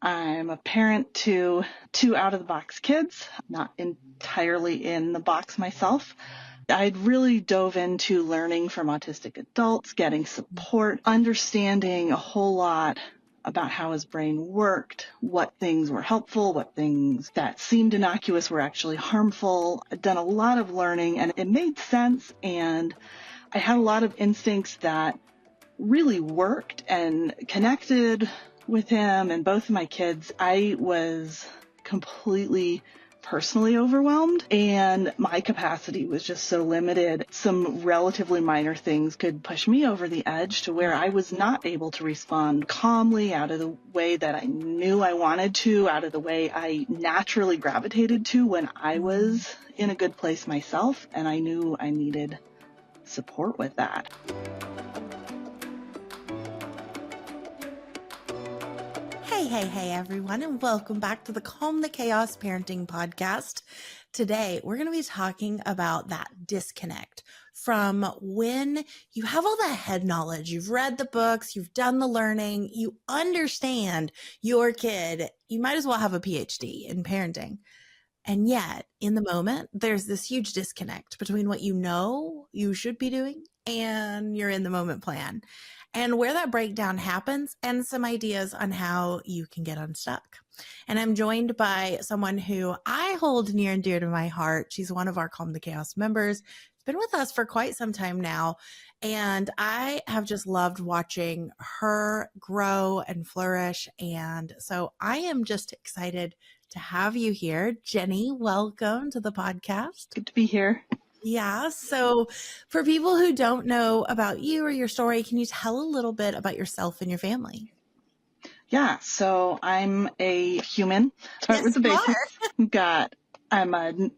I'm a parent to two out-of-the-box kids, not entirely in the box myself. I'd really dove into learning from autistic adults, getting support, understanding a whole lot about how his brain worked, what things were helpful, what things that seemed innocuous were actually harmful. I'd done a lot of learning and it made sense, and I had a lot of instincts that really worked and connected with him and both of my kids. I was completely personally overwhelmed, and my capacity was just so limited. Some relatively minor things could push me over the edge to where I was not able to respond calmly out of the way that I knew I wanted to, out of the way I naturally gravitated to when I was in a good place myself, and I knew I needed support with that. Hey, everyone, and welcome back to the Calm the Chaos Parenting Podcast. Today, we're going to be talking about that disconnect from when you have all the head knowledge, you've read the books, you've done the learning, you understand your kid, you might as well have a PhD in parenting. And yet, in the moment, there's this huge disconnect between what you know you should be doing and your in the moment plan, and where that breakdown happens, and some ideas on how you can get unstuck. And I'm joined by someone who I hold near and dear to my heart. She's one of our Calm the Chaos members. She's been with us for quite some time now. And I have just loved watching her grow and flourish. And so I am just excited to have you here. Ginny, welcome to the podcast. Good to be here. Yeah. So for people who don't know about you or your story, can you tell a little bit about yourself and your family? Yeah. So I'm a human. Start with the basics. I'm an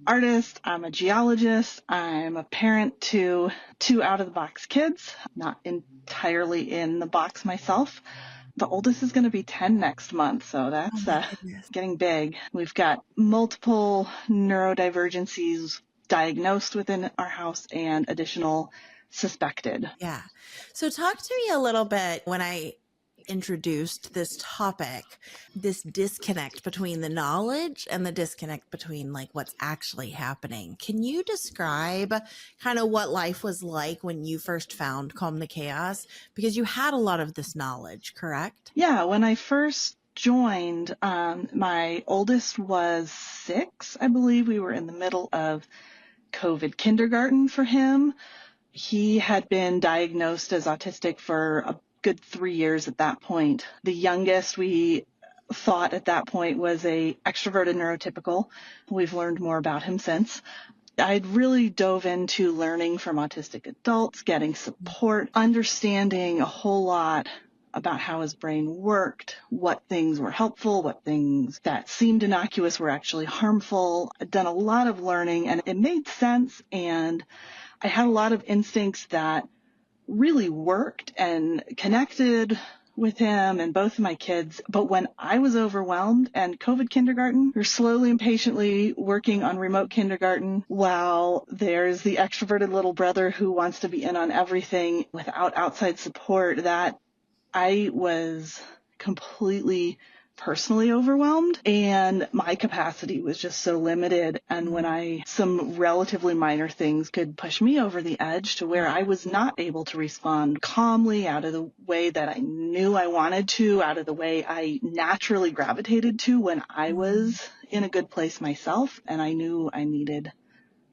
artist. I'm a geologist. I'm a parent to two out-of-the-box kids, not entirely in the box myself. The oldest is going to be 10 next month, so that's getting big. We've got multiple neurodivergencies diagnosed within our house and additional suspected. Yeah. So talk to me a little bit when I introduced this topic, this disconnect between the knowledge and the disconnect between like what's actually happening. Can you describe kind of what life was like when you first found Calm the Chaos? Because you had a lot of this knowledge, correct? Yeah, when I first joined, my oldest was 6, I believe. We were in the middle of COVID kindergarten for him. He had been diagnosed as autistic for a good 3 years at that point. The youngest we thought at that point was a extroverted neurotypical. We've learned more about him since. I'd really dove into learning from autistic adults, getting support, understanding a whole lot about how his brain worked, what things were helpful, what things that seemed innocuous were actually harmful. I'd done a lot of learning and it made sense, and I had a lot of instincts that really worked and connected with him and both of my kids. But when I was overwhelmed and COVID kindergarten, you're slowly and patiently working on remote kindergarten while there's the extroverted little brother who wants to be in on everything without outside support, that I was completely personally overwhelmed, and my capacity was just so limited. And when some relatively minor things could push me over the edge to where I was not able to respond calmly out of the way that I knew I wanted to, out of the way I naturally gravitated to when I was in a good place myself, and I knew I needed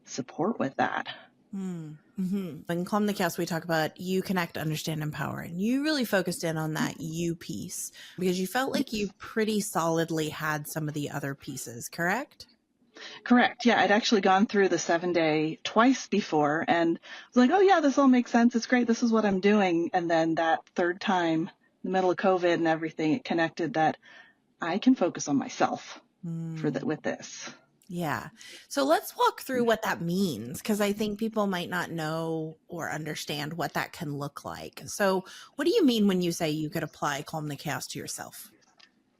support with that. In Calm the Chaos, we talk about you connect, understand, empower. And you really focused in on that you piece because you felt like you pretty solidly had some of the other pieces, correct? Correct. Yeah, I'd actually gone through the 7-day twice before and was like, oh yeah, this all makes sense. It's great. This is what I'm doing. And then that third time, in the middle of COVID and everything, it connected that I can focus on myself with this. Yeah. So let's walk through what that means, because I think people might not know or understand what that can look like. So what do you mean when you say you could apply Calm the Chaos to yourself?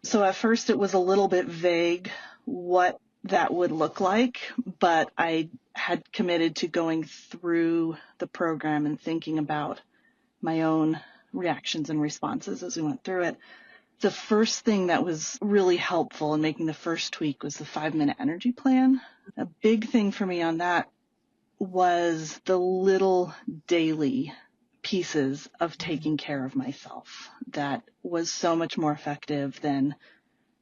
So at first it was a little bit vague what that would look like, but I had committed to going through the program and thinking about my own reactions and responses as we went through it. The first thing that was really helpful in making the first tweak was the 5-minute energy plan. A big thing for me on that was the little daily pieces of taking care of myself. That was so much more effective than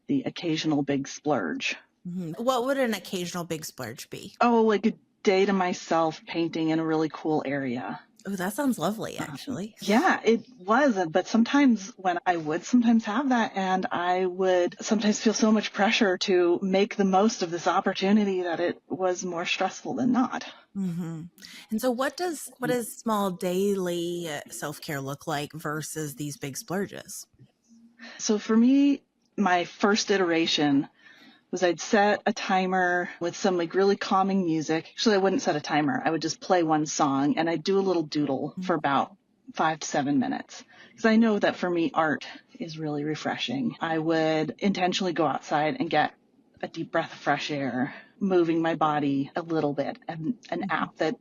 the occasional big splurge. What would an occasional big splurge be? Oh, like a day to myself painting in a really cool area. Oh, that sounds lovely, actually. Yeah, it was. But sometimes when I would sometimes have that, and I would sometimes feel so much pressure to make the most of this opportunity that it was more stressful than not. Mm-hmm. And so what does small daily self-care look like versus these big splurges? So for me, my first iteration was I'd set a timer with some like really calming music. Actually, I wouldn't set a timer. I would just play one song and I'd do a little doodle for about 5 to 7 minutes. Because I know that for me, art is really refreshing. I would intentionally go outside and get a deep breath of fresh air, moving my body a little bit, and an app that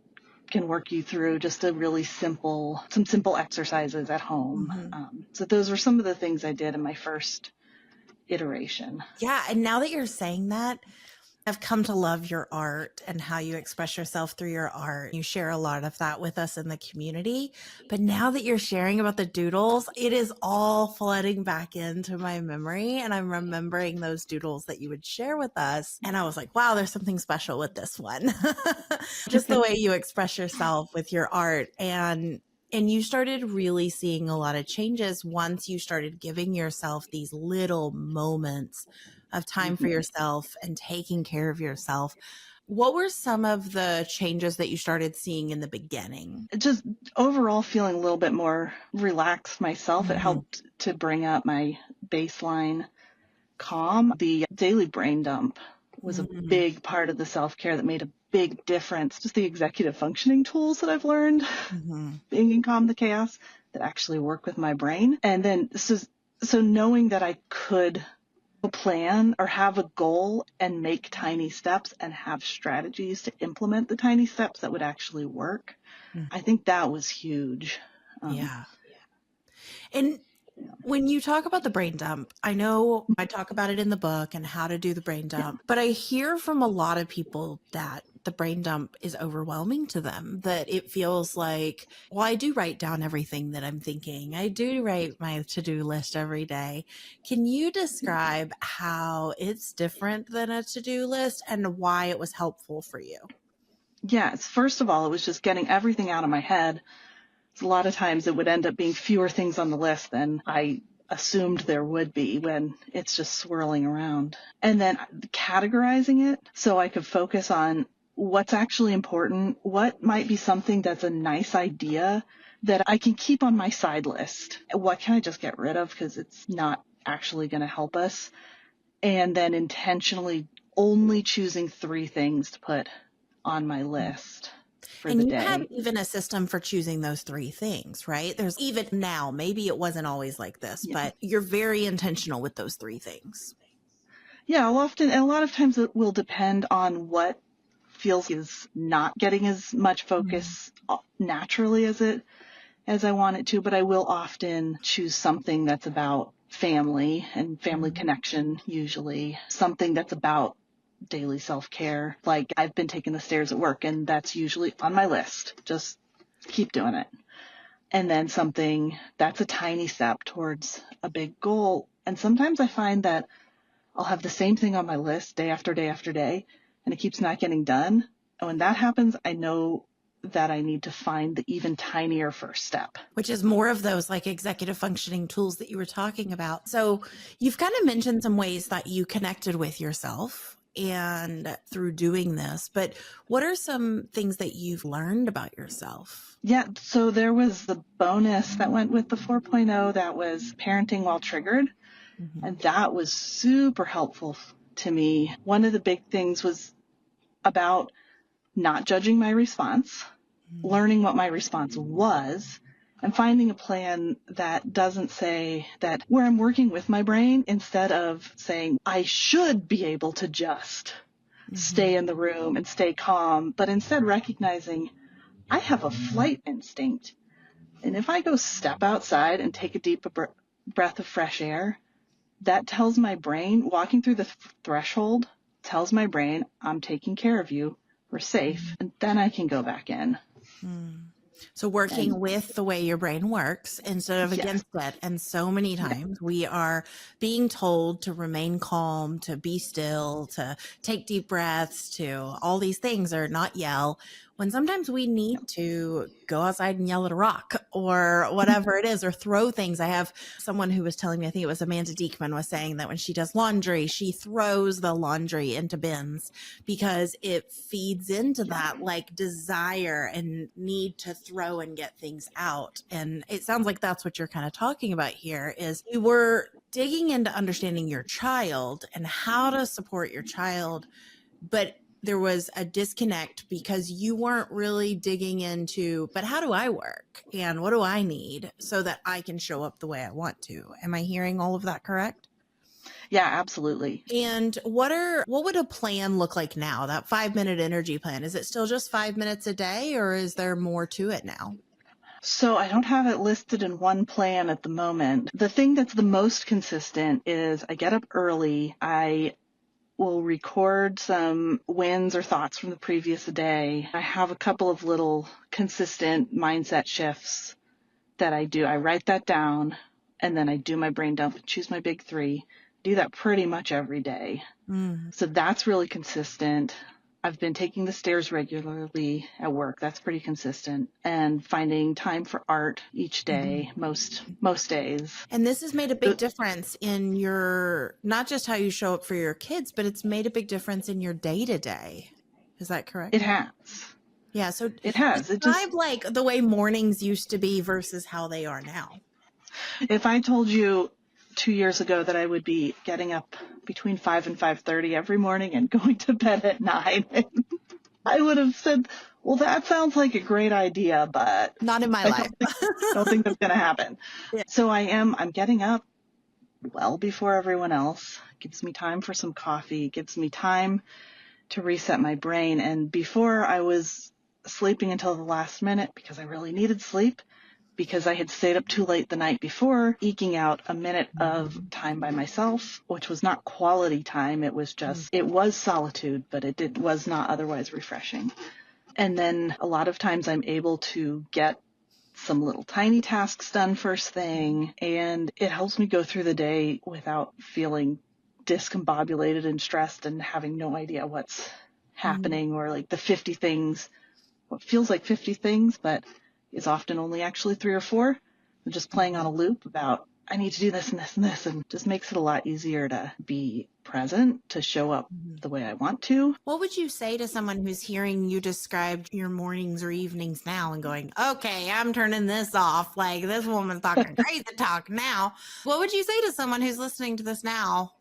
can work you through just some simple exercises at home. So those were some of the things I did in my first iteration. Yeah. And now that you're saying that, I've come to love your art and how you express yourself through your art. You share a lot of that with us in the community. But now that you're sharing about the doodles, it is all flooding back into my memory. And I'm remembering those doodles that you would share with us. And I was like, wow, there's something special with this one. Just the way you express yourself with your art. And you started really seeing a lot of changes once you started giving yourself these little moments of time for yourself and taking care of yourself. What were some of the changes that you started seeing in the beginning? Just overall feeling a little bit more relaxed myself. It helped to bring up my baseline calm. The daily brain dump was a big part of the self-care that made a big difference. Just the executive functioning tools that I've learned being in Calm the Chaos that actually work with my brain. And then so knowing that I could plan or have a goal and make tiny steps and have strategies to implement the tiny steps that would actually work. I think that was huge. Yeah. And when you talk about the brain dump, I know I talk about it in the book and how to do the brain dump, but I hear from a lot of people that the brain dump is overwhelming to them, that it feels like, well, I do write down everything that I'm thinking. I do write my to-do list every day. Can you describe how it's different than a to-do list and why it was helpful for you? Yes, first of all, it was just getting everything out of my head. A lot of times it would end up being fewer things on the list than I assumed there would be when it's just swirling around. And then categorizing it so I could focus on what's actually important, what might be something that's a nice idea that I can keep on my side list. What can I just get rid of because it's not actually going to help us? And then intentionally only choosing 3 things to put on my list for And the you have day. even a system for choosing those 3 things, right? There's even now, maybe it wasn't always like this, Yeah. but you're very intentional with those 3 things. Yeah, often, and a lot of times it will depend on what feels is not getting as much focus naturally as I want it to, but I will often choose something that's about family and family connection, usually something that's about daily self-care. Like I've been taking the stairs at work and that's usually on my list. Just keep doing it. And then something that's a tiny step towards a big goal. And sometimes I find that I'll have the same thing on my list day after day after day, and it keeps not getting done. And when that happens, I know that I need to find the even tinier first step. Which is more of those like executive functioning tools that you were talking about. So you've kind of mentioned some ways that you connected with yourself and through doing this, but what are some things that you've learned about yourself? Yeah, so there was the bonus that went with the 4.0 that was parenting while triggered. And that was super helpful to me. One of the big things was about not judging my response, learning what my response was, and finding a plan that doesn't say that where I'm working with my brain instead of saying I should be able to just stay in the room and stay calm, but instead recognizing I have a flight instinct. And if I go step outside and take a deep breath of fresh air, that tells my brain, walking through the threshold tells my brain, I'm taking care of you. We're safe. And then I can go back in. Mm. So working And with the way your brain works instead of yes, against it. And so many yeah, times we are being told to remain calm, to be still, to take deep breaths, to all these things, or not yell, when sometimes we yeah. need to go outside and yell at a rock or whatever it is, or throw things. I have someone who was telling me, I think it was Amanda Diekman, was saying that when she does laundry, she throws the laundry into bins because it feeds into Yeah. that like desire and need to throw and get things out. And it sounds like that's what you're kind of talking about here is you were digging into understanding your child and how to support your child, but there was a disconnect because you weren't really digging into, but how do I work and what do I need so that I can show up the way I want to? Am I hearing all of that correct? Yeah, absolutely. And what would a plan look like now? That 5-minute energy plan, is it still just 5 minutes a day or is there more to it now? So I don't have it listed in one plan at the moment. The thing that's the most consistent is I get up early. I will record some wins or thoughts from the previous day. I have a couple of little consistent mindset shifts that I do. I write that down and then I do my brain dump and choose my big three. Do that pretty much every day. Mm, So that's really consistent. I've been taking the stairs regularly at work. That's pretty consistent. And finding time for art each day, mhm. most days. And this has made a big It difference in your, not just how you show up for your kids, but it's made a big difference in your day to day. Is that correct? has. Yeah. So It has. It just, describe like the way mornings used to be versus how they are now. if I told you 2 years ago that I would be getting up between 5 and 5:30 every morning and going to bed at 9, I would have said, well, that sounds like a great idea, but Not in my I life. don't think that's going to happen. Yeah. So I'm getting up well before everyone else. Gives me time for some coffee, gives me time to reset my brain. And before I was sleeping until the last minute because I really needed sleep because I had stayed up too late the night before, eking out a minute of time by myself, which was not quality time. It was just, it was solitude, but was not otherwise refreshing. And then a lot of times I'm able to get some little tiny tasks done first thing, and it helps me go through the day without feeling discombobulated and stressed and having no idea what's Mhm. happening, or like the 50 things, what feels like 50 things, but is often only actually three or four. I'm just playing on a loop about, I need to do this and this and this, and just makes it a lot easier to be present, to show up Mhm. the way I want to. What would you say to someone who's hearing you describe your mornings or evenings now and going, okay, I'm turning this off. Like this woman's talking crazy talk now. What would you say to someone who's listening to this now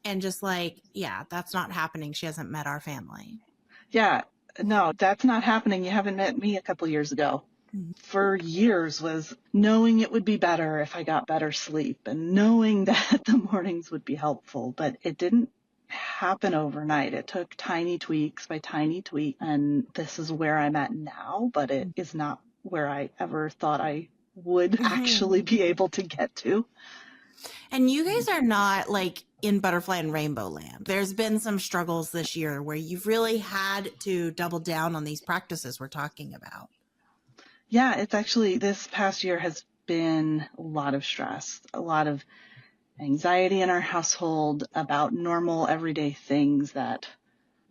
and just like, yeah, that's not happening. She hasn't met our family. Yeah, no, that's not happening. You haven't met me a couple years ago. Mhm. For years was knowing it would be better if I got better sleep and knowing that the mornings would be helpful, but it didn't happen overnight. It took tiny tweaks by tiny tweak, and this is where I'm at now, but it is not where I ever thought I would actually Mhm. be able to get to. And you guys are not like in butterfly and rainbow land. There's been some struggles this year where you've really had to double down on these practices we're talking about. Yeah, it's actually, this past year has been a lot of stress, a lot of anxiety in our household about normal everyday things that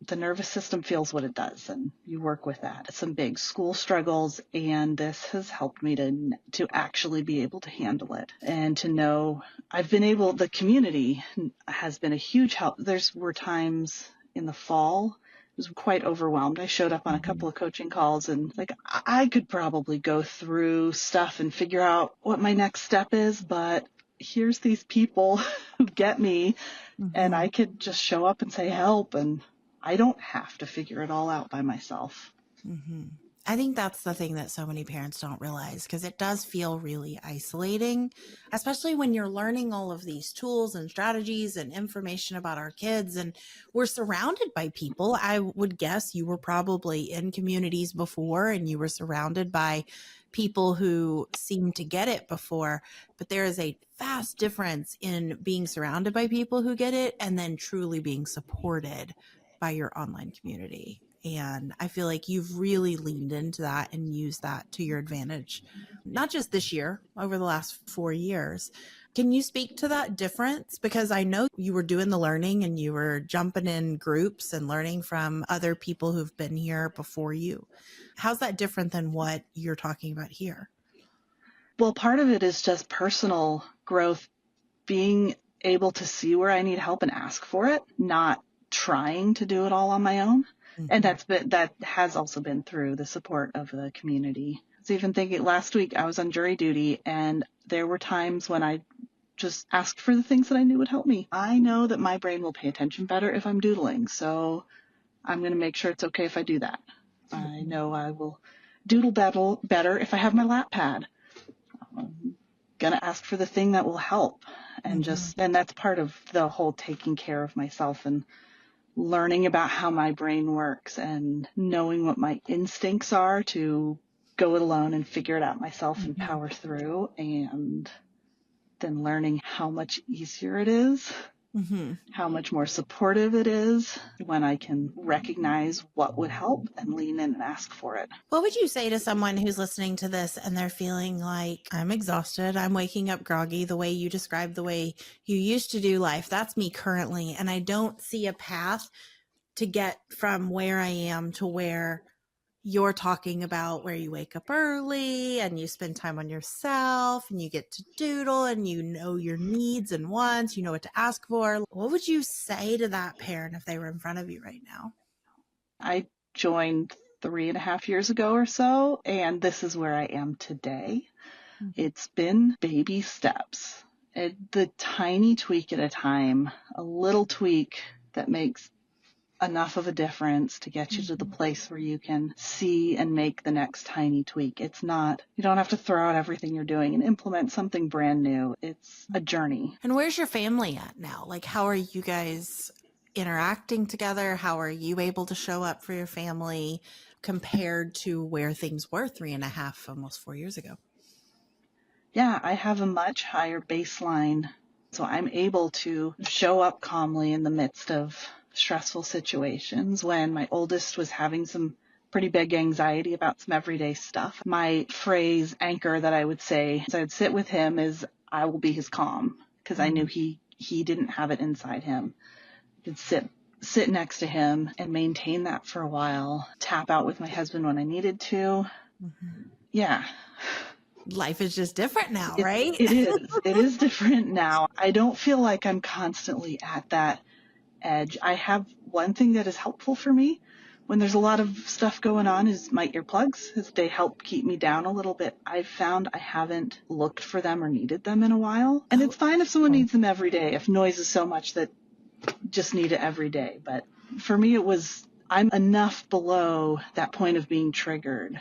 the nervous system feels what it does, and you work with that. Some big school struggles, and this has helped me to actually be able to handle it and to know the community has been a huge help. Were times in the fall I was quite overwhelmed. I showed up on a couple of coaching calls and like I could probably go through stuff and figure out what my next step is, but here's these people who get me, and Mm-hmm. I could just show up and say help, and I don't have to figure it all out by myself. Mm-hmm. I think that's the thing that so many parents don't realize because it does feel really isolating, especially when you're learning all of these tools and strategies and information about our kids. And we're surrounded by people. I would guess you were probably in communities before and you were surrounded by people who seem to get it before, but there is a vast difference in being surrounded by people who get it and then truly being supported by your online community. And I feel like you've really leaned into that and used that to your advantage, not just this year, over the last 4 years. Can you speak to that difference? Because I know you were doing the learning and you were jumping in groups and learning from other people who've been here before you. How's that different than what you're talking about here? Well, part of it is just personal growth, being able to see where I need help and ask for it, not trying to do it all on my own. And that has also been through the support of the community. I was even thinking last week I was on jury duty, and there were times when I just asked for the things that I knew would help me. I know that my brain will pay attention better if I'm doodling, so I'm going to make sure it's okay if I do that. I know I will doodle better if I have my lap pad. I'm going to ask for the thing that will help. And and that's part of the whole taking care of myself and learning about how my brain works and knowing what my instincts are to go it alone and figure it out myself and power through, and then learning how much easier it is, how much more supportive it is when I can recognize what would help and lean in and ask for it. What would you say to someone who's listening to this and they're feeling like, I'm exhausted, I'm waking up groggy, the way you described the way you used to do life? That's me currently, and I don't see a path to get from where I am to where you're talking about, where you wake up early and you spend time on yourself and you get to doodle and you know your needs and wants, you know what to ask for. What would you say to that parent if they were in front of you right now? I joined 3.5 years ago or so, and this is where I am today. It's been baby steps. The tiny tweak at a time, a little tweak that makes enough of a difference to get you to the place where you can see and make the next tiny tweak. It's not, you don't have to throw out everything you're doing and implement something brand new. It's a journey. And where's your family at now? Like, how are you guys interacting together? How are you able to show up for your family compared to where things were 3.5, almost 4 years ago? Yeah, I have a much higher baseline, so I'm able to show up calmly in the midst of stressful situations. When my oldest was having some pretty big anxiety about some everyday stuff, my phrase anchor that I would say as I'd sit with him is, I will be his calm, because I knew he didn't have it inside him. I could sit next to him and maintain that for a while, tap out with my husband when I needed to. Yeah. Life is just different now, right? It is. It is different now. I don't feel like I'm constantly at that edge. I have one thing that is helpful for me when there's a lot of stuff going on is my earplugs. They help keep me down a little bit. I've found I haven't looked for them or needed them in a while. And it's fine if someone needs them every day, if noise is so much that just need it every day. But for me, I'm enough below that point of being triggered.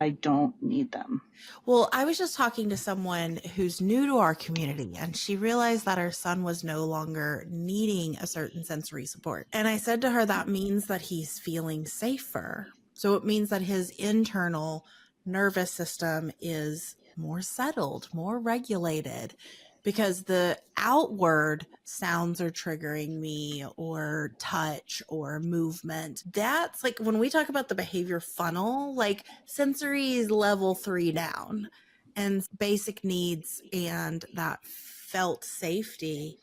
I don't need them. Well, I was just talking to someone who's new to our community, and she realized that her son was no longer needing a certain sensory support. And I said to her, that means that he's feeling safer. So it means that his internal nervous system is more settled, more regulated, because the outward sounds are triggering me, or touch or movement. That's like when we talk about the behavior funnel, like sensory is level 3 down, and basic needs and that felt safety.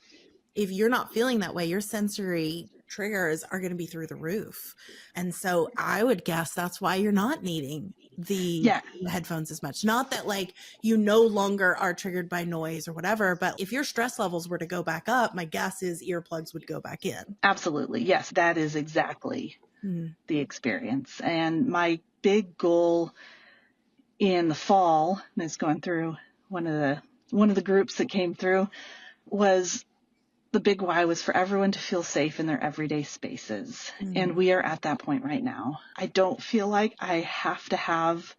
If you're not feeling that way, your sensory triggers are going to be through the roof. And so I would guess that's why you're not needing the headphones as much. Not that like you no longer are triggered by noise or whatever, but if your stress levels were to go back up, my guess is earplugs would go back in. Absolutely. Yes, that is exactly the experience. And my big goal in the fall, and it's going through one of the groups that came through, was the big why was for everyone to feel safe in their everyday spaces. And we are at that point right now. I don't feel like I have to have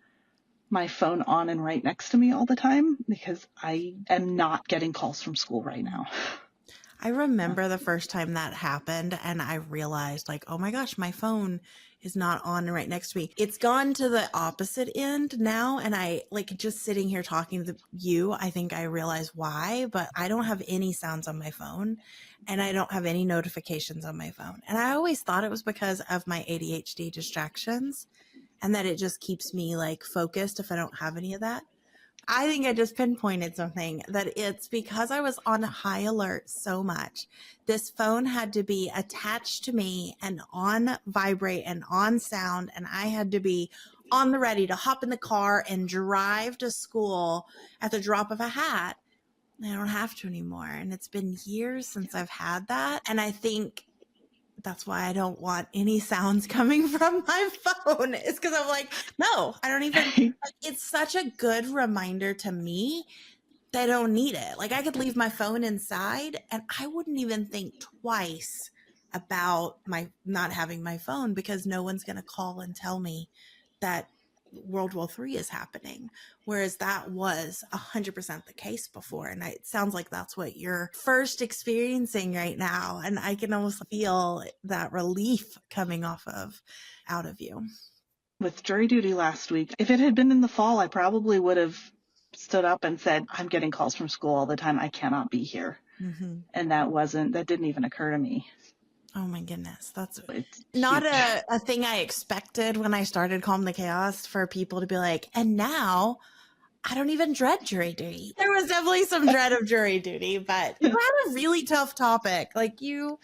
my phone on and right next to me all the time, because I am not getting calls from school right now. I remember the first time that happened and I realized like, oh my gosh, my phone is not on right next to me. It's gone to the opposite end now. And I like just sitting here talking to you, I think I realize why, but I don't have any sounds on my phone and I don't have any notifications on my phone. And I always thought it was because of my ADHD distractions and that it just keeps me like focused if I don't have any of that. I think I just pinpointed something that it's because I was on high alert so much. This phone had to be attached to me and on vibrate and on sound. And I had to be on the ready to hop in the car and drive to school at the drop of a hat. I don't have to anymore. And it's been years since I've had that. And I think that's why I don't want any sounds coming from my phone. It's because I'm like, no, I don't even, like, it's such a good reminder to me that I don't need it. Like I could leave my phone inside and I wouldn't even think twice about my not having my phone because no one's going to call and tell me that World War III is happening. Whereas that was 100% the case before. And it sounds like that's what you're first experiencing right now. And I can almost feel that relief coming out of you. With jury duty last week, if it had been in the fall, I probably would have stood up and said, I'm getting calls from school all the time. I cannot be here. Mm-hmm. And that didn't even occur to me. Oh my goodness. That's It's not huge. a thing I expected when I started Calm the Chaos for people to be like, and now I don't even dread jury duty. There was definitely some dread of jury duty, but you had a really tough topic. Like you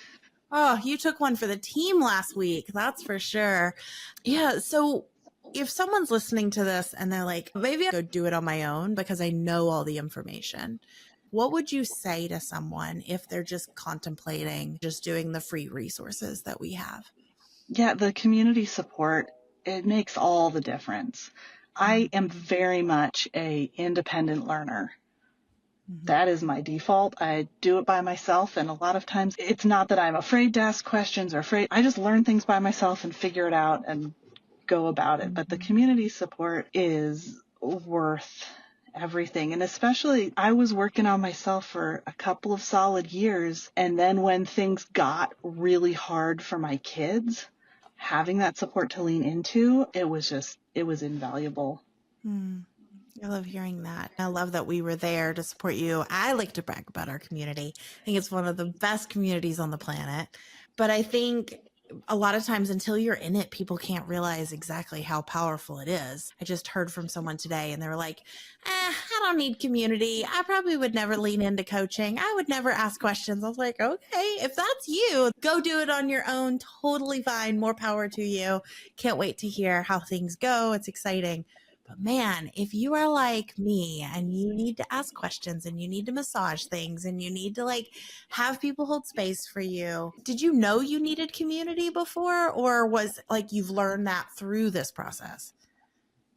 took one for the team last week. That's for sure. Yeah. So if someone's listening to this and they're like, maybe I'll go do it on my own because I know all the information, what would you say to someone if they're just contemplating just doing the free resources that we have? Yeah, the community support, it makes all the difference. I am very much a independent learner. Mm-hmm. That is my default. I do it by myself, and a lot of times it's not that I'm afraid to ask questions or afraid. I just learn things by myself and figure it out and go about it. But the community support is worth everything. And especially, I was working on myself for a couple of solid years. And then when things got really hard for my kids, having that support to lean into, it was invaluable. I love hearing that. I love that we were there to support you. I like to brag about our community. I think it's one of the best communities on the planet. But I think a lot of times until you're in it, people can't realize exactly how powerful it is. I just heard from someone today and they were like, I don't need community. I probably would never lean into coaching. I would never ask questions. I was like, okay, if that's you, go do it on your own. Totally fine. More power to you. Can't wait to hear how things go. It's exciting. But man, if you are like me and you need to ask questions and you need to massage things and you need to like have people hold space for you, did you know you needed community before or was like you've learned that through this process?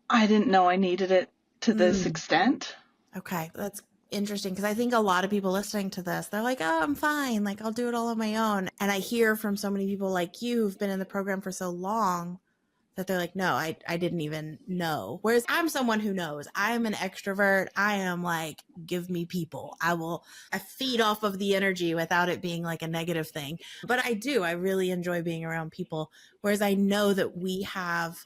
I didn't know I needed it to this extent. Okay, that's interesting because I think a lot of people listening to this, they're like, oh, I'm fine. Like I'll do it all on my own. And I hear from so many people like you who've been in the program for so long that they're like, no, I didn't even know. Whereas I'm someone who knows. I'm an extrovert. I am like, give me people. I feed off of the energy without it being like a negative thing. But I really enjoy being around people. Whereas I know that we have,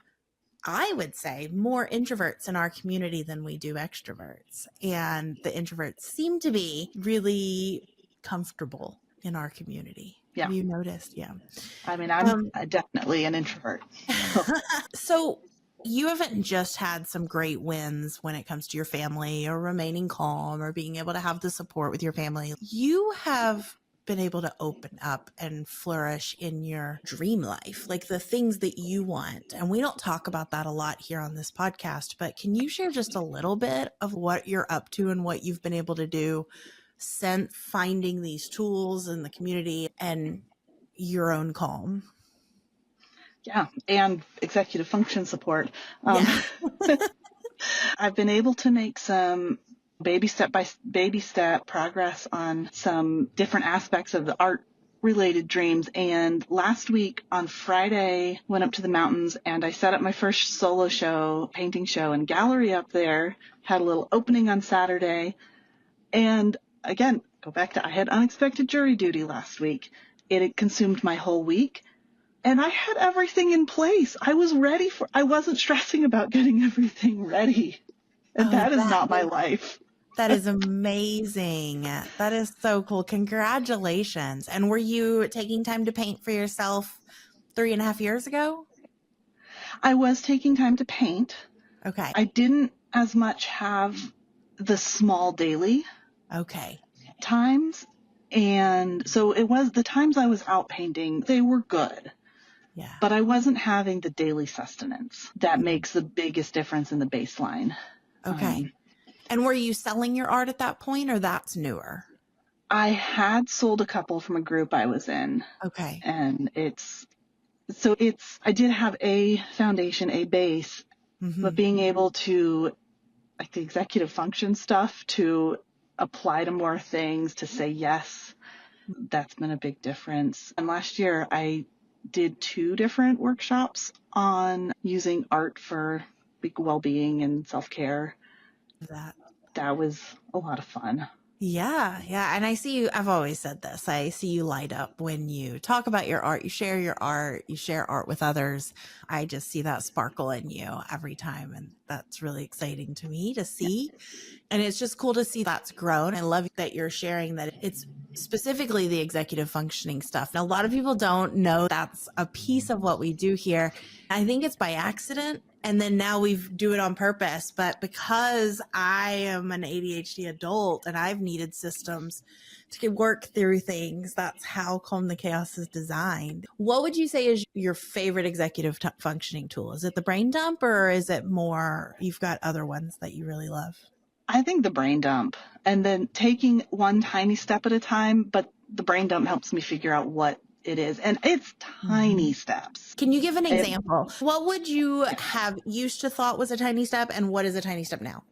I would say, more introverts in our community than we do extroverts. And the introverts seem to be really comfortable in our community. Yeah. Have you noticed? Yeah. I mean, I'm definitely an introvert. So you haven't just had some great wins when it comes to your family or remaining calm or being able to have the support with your family. You have been able to open up and flourish in your dream life, like the things that you want. And we don't talk about that a lot here on this podcast, but can you share just a little bit of what you're up to and what you've been able to do since finding these tools in the community and your own calm? Yeah, and executive function support. Yeah. I've been able to make some baby step progress on some different aspects of the art related dreams. And last week on Friday, went up to the mountains and I set up my first solo show, painting show and gallery up there, had a little opening on Saturday. And again, go back to I had unexpected jury duty last week. It consumed my whole week. And I had everything in place. I was ready I wasn't stressing about getting everything ready. And Oh, that is not my life. that is amazing. That is so cool. Congratulations. And were you taking time to paint for yourself 3.5 years ago? I was taking time to paint. Okay. I didn't as much have the small daily Okay. times. And so it was the times I was out painting, they were good. Yeah. But I wasn't having the daily sustenance that makes the biggest difference in the baseline. Okay. And were you selling your art at that point, or that's newer? I had sold a couple from a group I was in. Okay. And I did have a foundation, a base, but being able to, like the executive function stuff, to apply to more things, to say yes, that's been a big difference. And last year I did 2 different workshops on using art for well-being and self-care. That was a lot of fun. Yeah. Yeah. And I see you, I've always said this. I see you light up when you talk about your art, you share art with others. I just see that sparkle in you every time. And that's really exciting to me to see. And it's just cool to see that's grown. I love that you're sharing that it's specifically the executive functioning stuff. Now, a lot of people don't know that's a piece of what we do here. I think it's by accident. And then now we do it on purpose. But because I am an ADHD adult and I've needed systems to work through things, that's how Calm the Chaos is designed. What would you say is your favorite executive functioning tool? Is it the brain dump, or is it more, you've got other ones that you really love? I think the brain dump, and then taking one tiny step at a time, but the brain dump helps me figure out what it is. And it's tiny steps. Can you give an example? What would you have used to thought was a tiny step, and what is a tiny step now?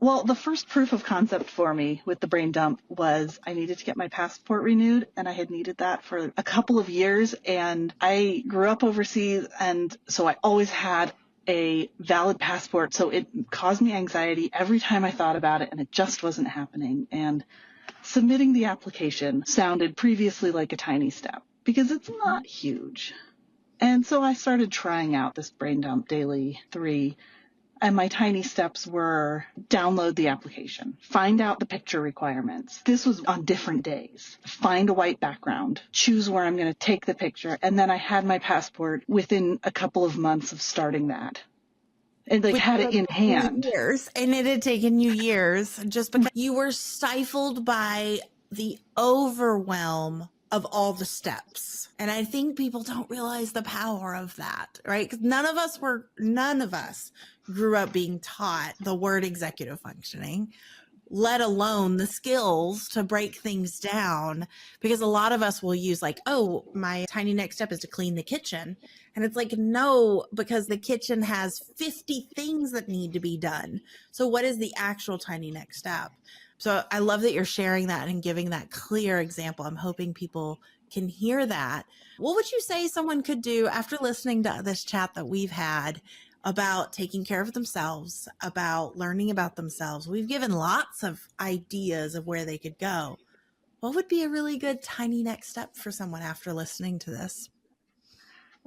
Well, the first proof of concept for me with the brain dump was I needed to get my passport renewed, and I had needed that for a couple of years. And I grew up overseas, and so I always had a valid passport. So it caused me anxiety every time I thought about it, and it just wasn't happening. And submitting the application sounded previously like a tiny step because it's not huge. And so I started trying out this Brain Dump Daily 3. And my tiny steps were download the application, find out the picture requirements. This was on different days. Find a white background, choose where I'm going to take the picture. And then I had my passport within a couple of months of starting that. And had it in hand. Years, and it had taken you years just because you were stifled by the overwhelm of all the steps. And I think people don't realize the power of that, right? Because none of us grew up being taught the word executive functioning, let alone the skills to break things down. Because a lot of us will use like, oh, my tiny next step is to clean the kitchen. And it's like, no, because the kitchen has 50 things that need to be done. So what is the actual tiny next step? So I love that you're sharing that and giving that clear example. I'm hoping people can hear that. What would you say someone could do after listening to this chat that we've had about taking care of themselves, about learning about themselves? We've given lots of ideas of where they could go. What would be a really good tiny next step for someone after listening to this?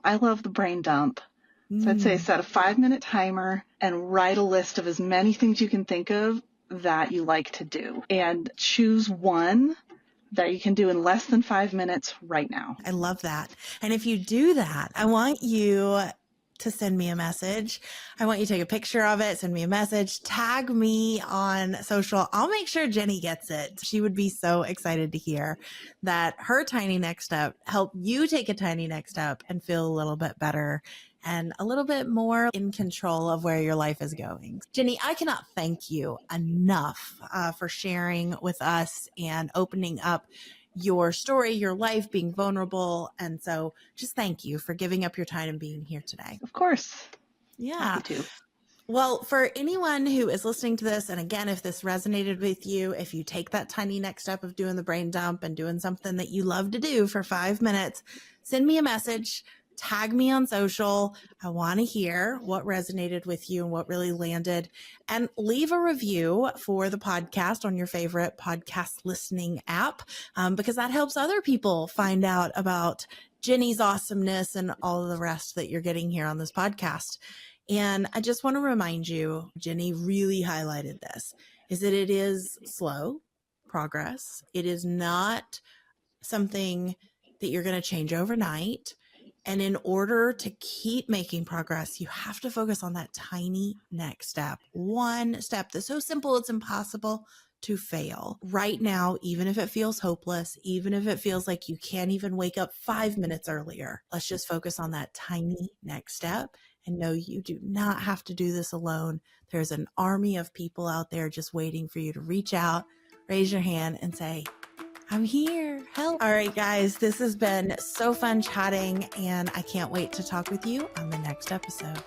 I love the brain dump. So I'd say set a 5-minute timer and write a list of as many things you can think of that you like to do. And choose one that you can do in less than 5 minutes right now. I love that. And if you do that, I want you to send me a message. I want you to take a picture of it, send me a message, tag me on social. I'll make sure Jenny gets it. She would be so excited to hear that her tiny next step helped you take a tiny next step and feel a little bit better and a little bit more in control of where your life is going. Ginny, I cannot thank you enough for sharing with us and opening up your story, your life, being vulnerable. And so just thank you for giving up your time and being here today. Of course. Yeah. Happy to. Well, for anyone who is listening to this, and again, if this resonated with you, if you take that tiny next step of doing the brain dump and doing something that you love to do for 5 minutes, send me a message. tag me on social. I want to hear what resonated with you and what really landed. And leave a review for the podcast on your favorite podcast listening app, because that helps other people find out about Ginny's awesomeness and all of the rest that you're getting here on this podcast. And I just want to remind you, Ginny really highlighted this, is that it is slow progress. It is not something that you're going to change overnight. And in order to keep making progress, you have to focus on that tiny next step. One step that's so simple, it's impossible to fail. Right now, even if it feels hopeless, even if it feels like you can't even wake up 5 minutes earlier, let's just focus on that tiny next step and know you do not have to do this alone. There's an army of people out there just waiting for you to reach out, raise your hand, and say, I'm here, help. All right, guys, this has been so fun chatting, and I can't wait to talk with you on the next episode.